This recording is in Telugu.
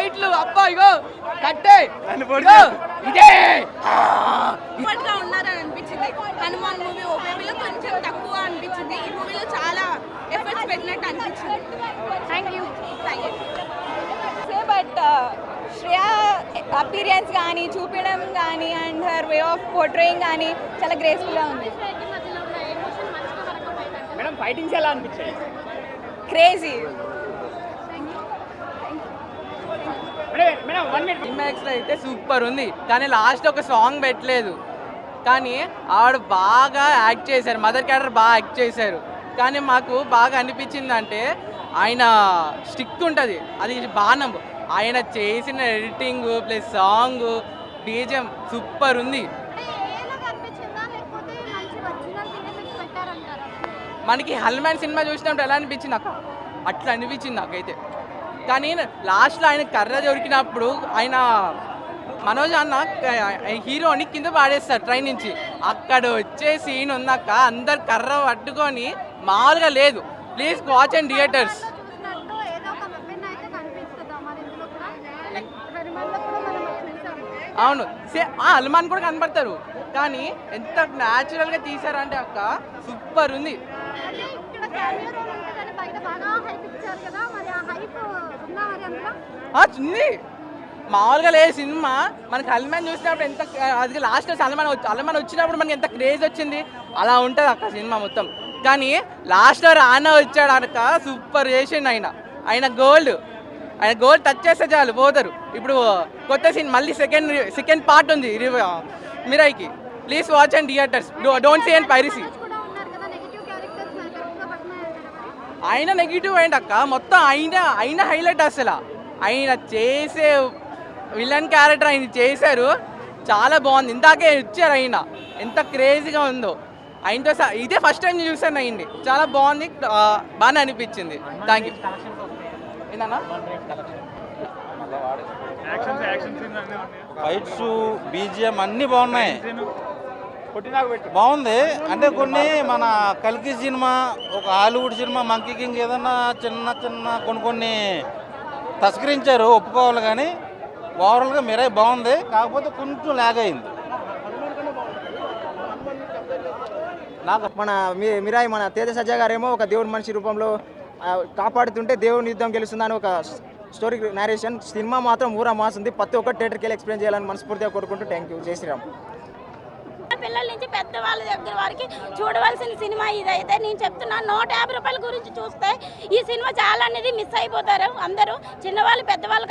ఫైట్లు అబ్బా ఇగో కట్టే ఇదే ఉన్నారని అనిపించింది. హనుమాన్ మూవీ ఓపీలో కొంచెం తక్కువ అనిపించింది. ఈ మూవీలో చాలా ఎఫర్ట్స్ పెట్టినట్టు అనిపించింది. Thank you. But Shreya appearance కానీ చూపించడం కానీ and her way of portraying కానీ చాలా గ్రేస్ఫుల్గా ఉంది. మేడం ఫైటింగ్స్ ఎలా అనిపించాయి? క్రేజీ. క్లైమాక్స్లో అయితే సూపర్ ఉంది, కానీ లాస్ట్ ఒక సాంగ్ పెట్టలేదు. కానీ ఆవిడ బాగా యాక్ట్ చేశారు, మదర్ క్యారెక్టర్ బాగా యాక్ట్ చేశారు. కానీ మాకు బాగా అనిపించింది అంటే ఆయన స్టిక్ ఉంటుంది, అది బాణం. ఆయన చేసిన editing plus song BGM super ఉంది. మనకి హనుమాన్ సినిమా చూసినప్పుడు ఎలా అనిపించింది అక్క, అట్లా అనిపించింది నాకైతే. కానీ లాస్ట్లో ఆయన కర్ర దొరికినప్పుడు ఆయన మనోజ్ అన్న హీరోని కింద పాడేస్తారు ట్రైన్ నుంచి. అక్కడ వచ్చే సీన్ ఉన్నాక అందరు కర్ర పట్టుకొని మామూలుగా లేదు. Please watch and theatres. అవును, హనుమాన్ కూడా కనపడతారు, కానీ ఎంత న్యాచురల్గా తీసారంటే అక్క సూపర్ ఉంది. ఉంది మామూలుగా లేదు సినిమా. మనకి హనుమాన్ చూసినప్పుడు ఎంత అది లాస్ట్ హనుమాన్ వచ్చినప్పుడు మనకి ఎంత క్రేజ్ వచ్చింది, అలా ఉంటుంది అక్క సినిమా మొత్తం. కానీ లాస్ట్లో రానా వచ్చాడు అనక సూపర్ చేసిండు ఆయన గోల్డ్ టచ్ చేస్తే చాలు పోతారు. ఇప్పుడు కొత్త సీన్ మళ్ళీ సెకండ్ పార్ట్ ఉంది మిరాయికి. Please watch and theatres, don't see and piracy. ఆయన నెగిటివ్ అయింది అక్క, మొత్తం ఆయన హైలైట్. అసలు ఆయన చేసే విలన్ క్యారెక్టర్ ఆయన చేశారు, చాలా బాగుంది. ఇందాకే ఇచ్చారు ఆయన, ఎంత క్రేజీగా ఉందో. ఆయనతో ఇదే ఫస్ట్ టైం చూసాను అయింది, చాలా బాగుంది, బాగానే అనిపించింది. Thank you. ఏంటన్నా ఫైట్స్ బీజిఎం అన్నీ బాగున్నాయి, బాగుంది. అంటే కొన్ని మన కల్కి సినిమా, ఒక హాలీవుడ్ సినిమా మంకీ కింగ్ ఏదన్నా చిన్న కొన్ని తస్కరించారు, ఒప్పుకోవాలి. కానీ ఓవరాల్గా మిరాయి బాగుంది, కాకపోతే కొంచెం ల్యాగ్ అయింది. నాకు మిరాయి మన తేజ సజ్జా గారేమో ఒక దేవుడి మనిషి రూపంలో కాపాడుతుంటే దేవుని యుద్ధం గెలుస్తుందని ఒక స్టోరీ నేరేషన్. సినిమా మాత్రం ఊరా మాస్తుంది, ప్రతి ఒక్క థియేటర్కి వెళ్ళి ఎక్స్ప్లెయిన్ చేయాలని మనస్ఫూర్తిగా కోరుకుంటూ థ్యాంక్ యూ. జై శ్రీరామ్. పిల్లల నుంచి పెద్దవాళ్ళ దగ్గర వరకు చూడవలసిన సినిమా ఇదైతే. నేను చెప్తున్నాను, 150 రూపాయల గురించి చూస్తే ఈ సినిమా చాలా అనేది మిస్ అయిపోతారు అందరూ, చిన్నవాళ్ళు పెద్దవాళ్ళు